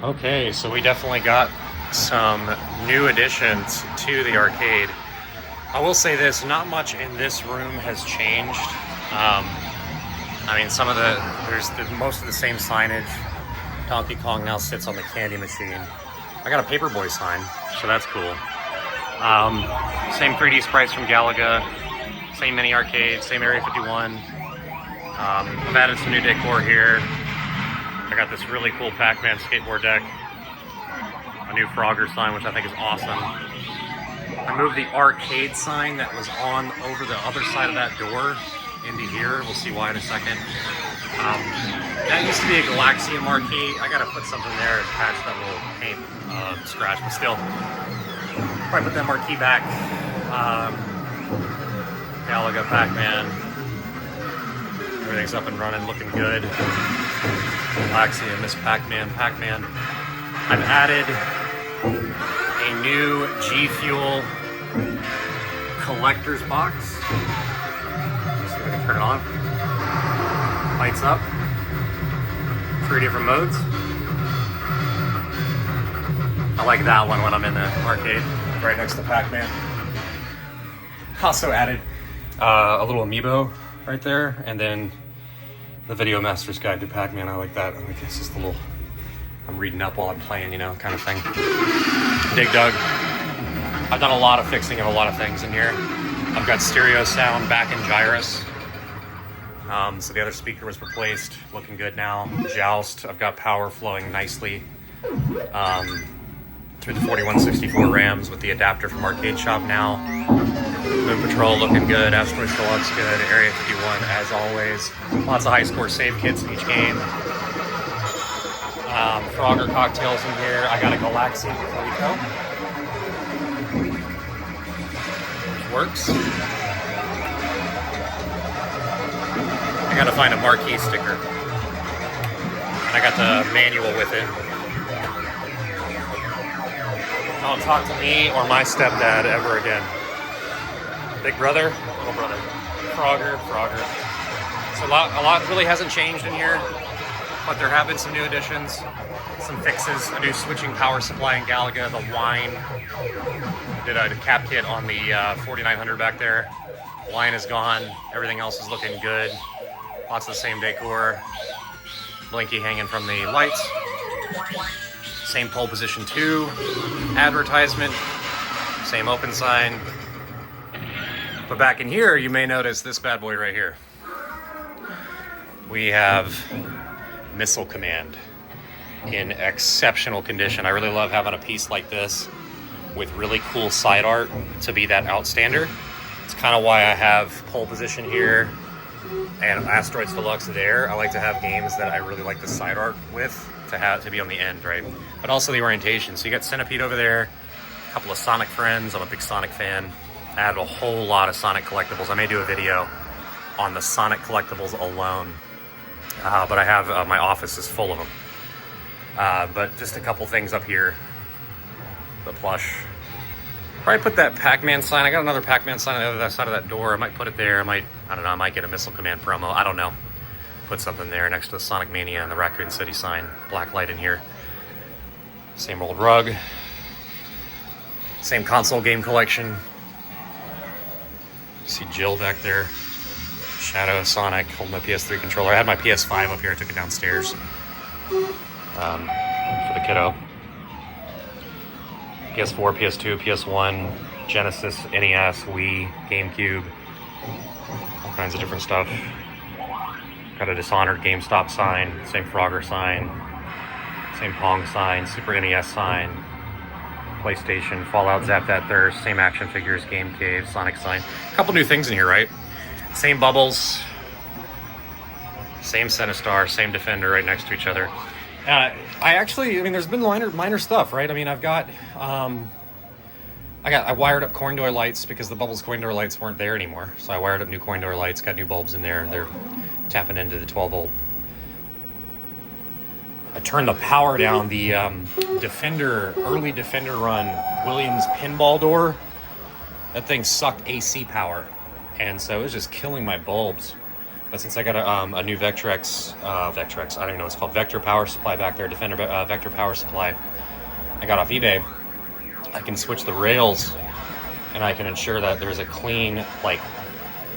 Okay, so we definitely got some new additions to the arcade. I will say this, not much in this room has changed. I mean, most of the same signage. Donkey Kong now sits on the candy machine. I got a Paperboy sign, so that's cool. Same 3D sprites from Galaga, same mini arcade, same Area 51. I've added some new decor here. I got this really cool Pac-Man skateboard deck, a new Frogger sign, which I think is awesome. I moved the arcade sign that was on over the other side of that door into here. We'll see why in a second. That used to be a Galaxium marquee. I gotta put something there to patch that little paint scratch, but still. Probably put that marquee back. Galaga, Pac-Man. Everything's up and running, looking good. Galaxium, Miss Pac-Man, Pac-Man. I've added a new G Fuel collector's box. Let's see if we can turn it on. Lights up. 3 different modes. I like that one when I'm in the arcade, right next to Pac-Man. Also added a little amiibo right there, and then the Video Master's Guide to Pac-Man. I like that. I like it's just a little, I'm reading up while I'm playing, you know, kind of thing. Dig dug. I've done a lot of fixing of a lot of things in here. I've got stereo sound back in Gyrus. So the other speaker was replaced, looking good now. Joust, I've got power flowing nicely through the 4164 RAMs with the adapter from Arcade Shop now. Moon Patrol looking good, Asteroids Deluxe good, Area 51 as always. Lots of high score save kits in each game. Frogger cocktails in here. I got a Galaxian Coleco, which works. I gotta find a marquee sticker. And I got the manual with it. Don't talk to me or my stepdad ever again. Big brother, little brother. Frogger. So a lot really hasn't changed in here, but there have been some new additions, some fixes, a new switching power supply in Galaga, the wine. Did a cap kit on the 4900 back there. Line is gone, everything else is looking good. Lots of the same decor. Blinky hanging from the lights. Same pole position 2. Advertisement. Same open sign. But back in here, you may notice this bad boy right here. We have Missile Command in exceptional condition. I really love having a piece like this with really cool side art to be that outstander. It's kind of why I have pole position here and Asteroids Deluxe there. I like to have games that I really like the side art with to be on the end, right? But also the orientation. So you got Centipede over there, a couple of Sonic friends. I'm a big Sonic fan. I have a whole lot of Sonic collectibles. I may do a video on the Sonic collectibles alone, but I have my office is full of them. But just a couple things up here. The plush. Probably put that Pac-Man sign. I got another Pac-Man sign on the other side of that door. I might put it there. I don't know, I might get a Missile Command promo. I don't know. Put something there next to the Sonic Mania and the Raccoon City sign. Black light in here. Same old rug. Same console game collection. See Jill back there. Shadow of Sonic, holding my PS3 controller. I had my PS5 up here. I took it downstairs for the kiddo. PS4, PS2, PS1, Genesis, NES, Wii, GameCube, all kinds of different stuff. Got a Dishonored GameStop sign, same Frogger sign, same Pong sign, Super NES sign, PlayStation, Fallout, Zap That Thirst, same action figures, Game Cave, Sonic sign. A couple new things in here, right? Same bubbles, same Sinistar, same Defender right next to each other. I mean, there's been minor stuff, right? I mean, I wired up coin door lights because the Bubbles coin door lights weren't there anymore. So I wired up new coin door lights, got new bulbs in there, and they're tapping into the 12 volt. I turned the power down. The early Defender run Williams pinball door, that thing sucked AC power. And so it was just killing my bulbs. But since I got a new Vectrex, I don't even know what it's called, Vector power supply back there, Defender Vector power supply, I got off eBay, I can switch the rails and I can ensure that there's a clean, like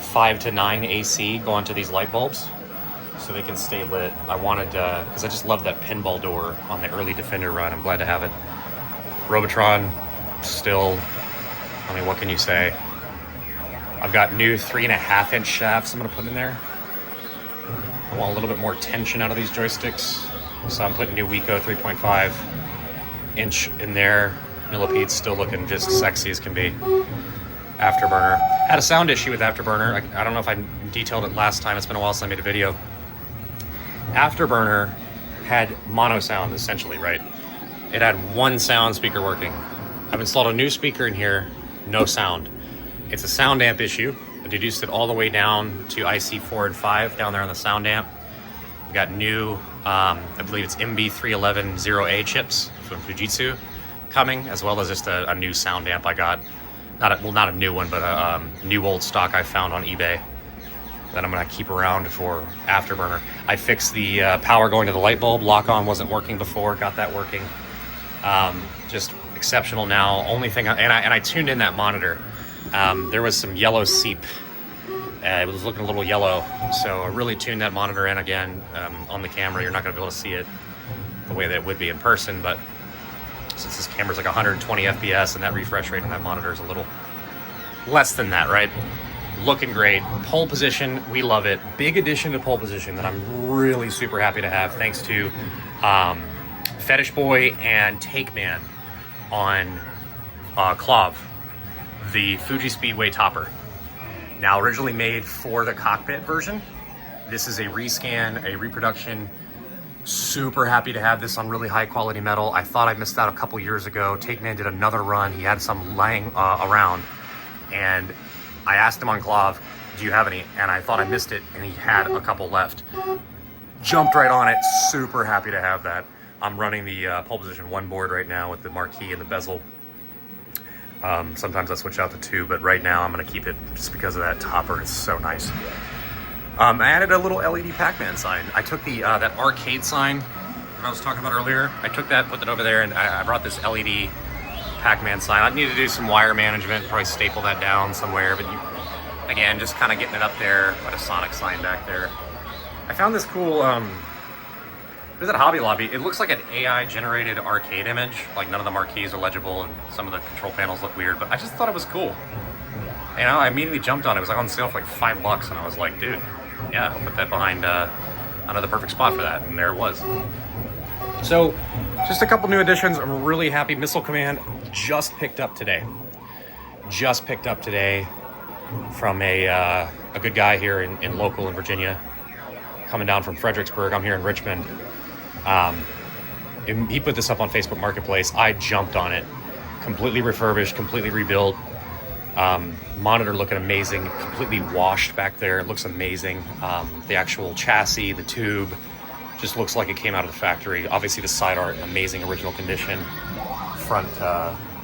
5 to 9 AC going to these light bulbs so they can stay lit. I wanted, because I just love that pinball door on the early Defender run. I'm glad to have it. Robotron, still, I mean, what can you say? I've got new 3.5-inch shafts I'm gonna put in there. I want a little bit more tension out of these joysticks. So I'm putting new Wiko 3.5-inch in there. Millipede's still looking just sexy as can be. Afterburner. Had a sound issue with Afterburner. I don't know if I detailed it last time. It's been a while since I made a video. Afterburner had mono sound, essentially, right? It had one sound speaker working. I've installed a new speaker in here, no sound. It's a sound amp issue. I deduced it all the way down to IC4 and 5 down there on the sound amp. We got new, I believe it's MB311 0A chips from Fujitsu coming, as well as just a new sound amp I got. Not a new one, but a new old stock I found on eBay that I'm gonna keep around for Afterburner. I fixed the power going to the light bulb. Lock-on wasn't working before, got that working. Just exceptional now. Only thing, and I tuned in that monitor. There was some yellow seep. It was looking a little yellow, so I really tuned that monitor in again. On the camera, you're not gonna be able to see it the way that it would be in person, but since this camera's like 120 FPS and that refresh rate on that monitor is a little less than that, right? Looking great. Pole position, we love it. Big addition to pole position that I'm really super happy to have, thanks to Fetish Boy and Take Man on Clav, the Fuji Speedway topper. Now originally made for the cockpit version. This is a rescan, a reproduction. Super happy to have this on really high quality metal. I thought I missed out a couple years ago. Take Man did another run. He had some lying around, and I asked him on Clav, do you have any? And I thought I missed it, and he had a couple left. Jumped right on it. Super happy to have that. I'm running the pole position 1 board right now with the marquee and the bezel. Sometimes I switch out the 2, but right now I'm gonna keep it just because of that topper. It's so nice. I added a little LED Pac-Man sign. I took the that arcade sign that I was talking about earlier. I took that, put it over there, and I brought this LED Pac-Man sign. I need to do some wire management, probably staple that down somewhere, but again, just kind of getting it up there. Put a Sonic sign back there. I found this cool, it was at Hobby Lobby. It looks like an AI-generated arcade image. Like none of the marquees are legible, and some of the control panels look weird, but I just thought it was cool. You know, I immediately jumped on it. It was like on sale for like $5, and I was like, dude, yeah, I'll put that behind another perfect spot for that, and there it was. So, just a couple new additions. I'm really happy. Missile Command just picked up today. Just picked up today from a good guy here in local in Virginia, coming down from Fredericksburg. I'm here in Richmond. He put this up on Facebook Marketplace. I jumped on it. Completely refurbished, completely rebuilt. Monitor looking amazing, completely washed back there. It looks amazing. The actual chassis, the tube, just looks like it came out of the factory. Obviously the side art in amazing original condition. Front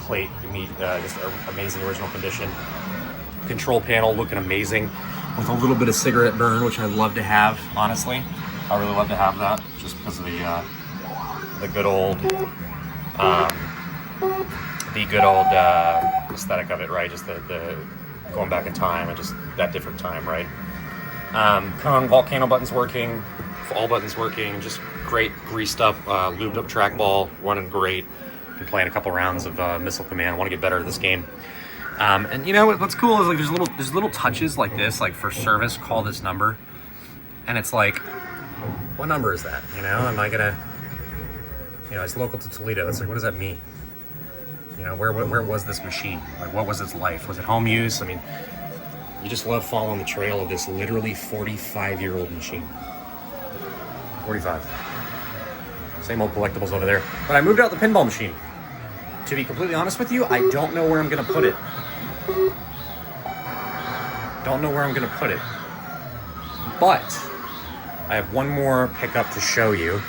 plate, just amazing original condition. Control panel looking amazing with a little bit of cigarette burn, which I'd love to have, honestly. I really love to have that just because of the good old aesthetic of it, right? Just the going back in time and just that different time, right? Volcano buttons working, all buttons working, just great greased up, lubed up trackball, running great. Been playing a couple rounds of Missile Command. I want to get better at this game. And you know what's cool is like there's little touches like this, like for service, call this number, and it's like, what number is that? You know, am I gonna, you know, it's local to Toledo. It's like, what does that mean? You know, where was this machine? Like, what was its life? Was it home use? I mean, you just love following the trail of this literally 45-year-old machine. 45. Same old collectibles over there. But I moved out the pinball machine. To be completely honest with you, I don't know where I'm gonna put it. Don't know where I'm gonna put it. But I have one more pickup to show you,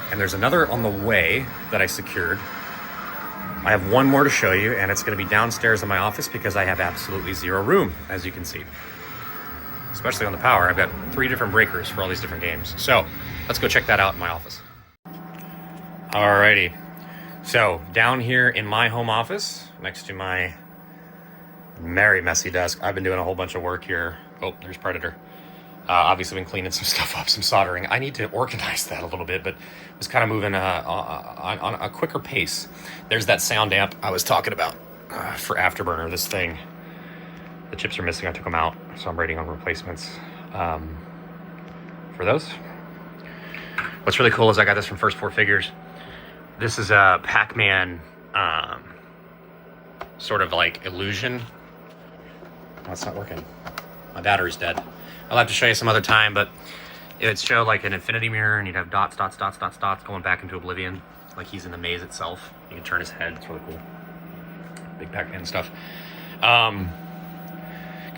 and there's another on the way that I secured. I have one more to show you, and it's gonna be downstairs in my office because I have absolutely zero room, as you can see. especially on the power. I've got 3 different breakers for all these different games. So let's go check that out in my office. Alrighty. So down here in my home office, next to my very messy desk, I've been doing a whole bunch of work here. Oh, there's Predator. Obviously been cleaning some stuff up, some soldering. I need to organize that a little bit, but was kind of moving on a quicker pace. There's that sound amp I was talking about for Afterburner, this thing. The chips are missing, I took them out, so I'm waiting on replacements for those. What's really cool is I got this from First Four Figures. This is a Pac-Man sort of like illusion. Oh, it's not working. My battery's dead. I'll have to show you some other time, but it would show like an infinity mirror, and you'd have dots going back into oblivion, like he's in the maze itself. You can turn his head. It's really cool. Big Pac-Man stuff. Kind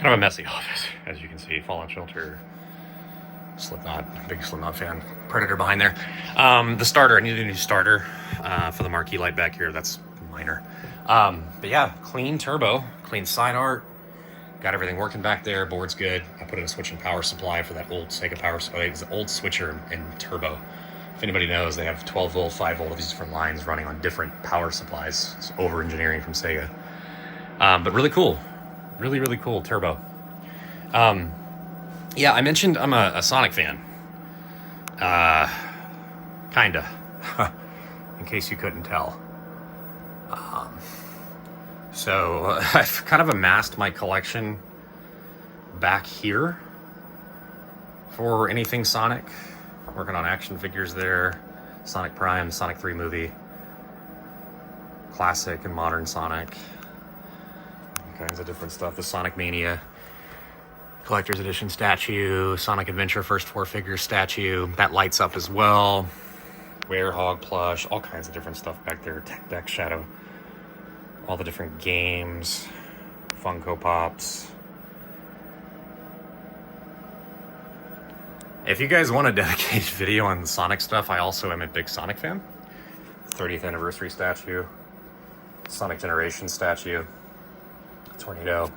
of a messy office, as you can see. Fallout Shelter, Slipknot, big Slipknot fan. Predator behind there. The starter, I needed a new starter for the marquee light back here. That's minor. But yeah, clean turbo, clean side art. Got everything working back there. Board's good. I put in a switching power supply for that old Sega power supply. It's an old switcher and turbo. If anybody knows, they have 12 volt, 5 volt of these different lines running on different power supplies. It's over engineering from Sega. But really cool. Really, really cool turbo. Yeah, I mentioned I'm a Sonic fan. Kinda. In case you couldn't tell. So I've kind of amassed my collection back here for anything Sonic. Working on action figures there. Sonic Prime, Sonic 3 movie. Classic and modern Sonic. All kinds of different stuff. The Sonic Mania Collector's Edition statue. Sonic Adventure First Four Figures statue. That lights up as well. Werehog plush. All kinds of different stuff back there. Tech Deck Shadow. All the different games, Funko Pops. If you guys want a dedicated video on Sonic stuff, I also am a big Sonic fan. 30th anniversary statue, Sonic Generation statue, Tornado,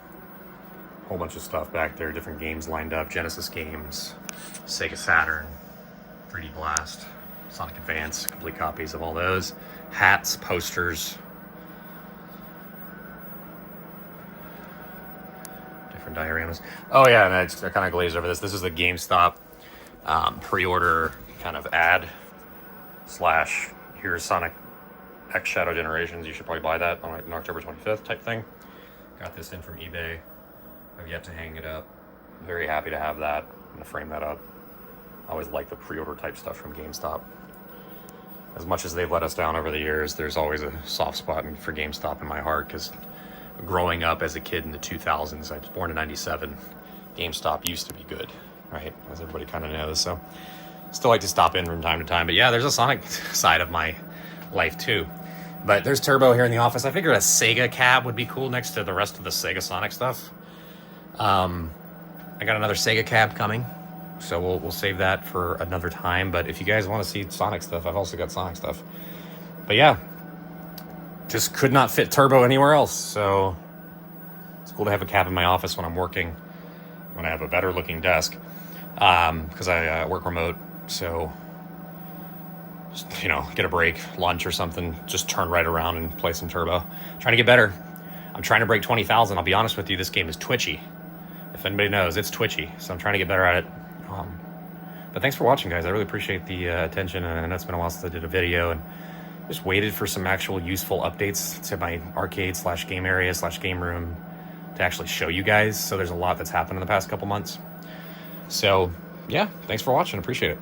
whole bunch of stuff back there, different games lined up, Genesis games, Sega Saturn, 3D Blast, Sonic Advance, complete copies of all those, hats, posters, dioramas. Oh yeah, and I kind of glazed over this. This is the GameStop pre-order kind of ad / here's Sonic X Shadow Generations. You should probably buy that on October 25th type thing. Got this in from eBay. I've yet to hang it up. Very happy to have that. I'm gonna frame that up. I always like the pre-order type stuff from GameStop. As much as they've let us down over the years, there's always a soft spot for GameStop in my heart, because growing up as a kid in the 2000s, I was born in 97, GameStop used to be good, right? As everybody kind of knows. So still like to stop in from time to time. But yeah, there's a Sonic side of my life too. But there's Turbo here in the office. I figured a Sega cab would be cool next to the rest of the Sega Sonic stuff. I got another Sega cab coming, so we'll save that for another time. But if you guys want to see Sonic stuff, I've also got Sonic stuff. But yeah, just could not fit Turbo anywhere else, so it's cool to have a cab in my office when I'm working, when I have a better looking desk, because I work remote. So just, get a break, lunch or something, just turn right around and play some Turbo. Trying to get better. I'm trying to break 20,000. I'll be honest with you, this game is twitchy. If anybody knows, it's twitchy, so I'm trying to get better at it. But thanks for watching, guys. I really appreciate the attention, and I know it's been a while since I did a video, and just waited for some actual useful updates to my arcade / game area / game room to actually show you guys. So there's a lot that's happened in the past couple months. So yeah, thanks for watching. Appreciate it.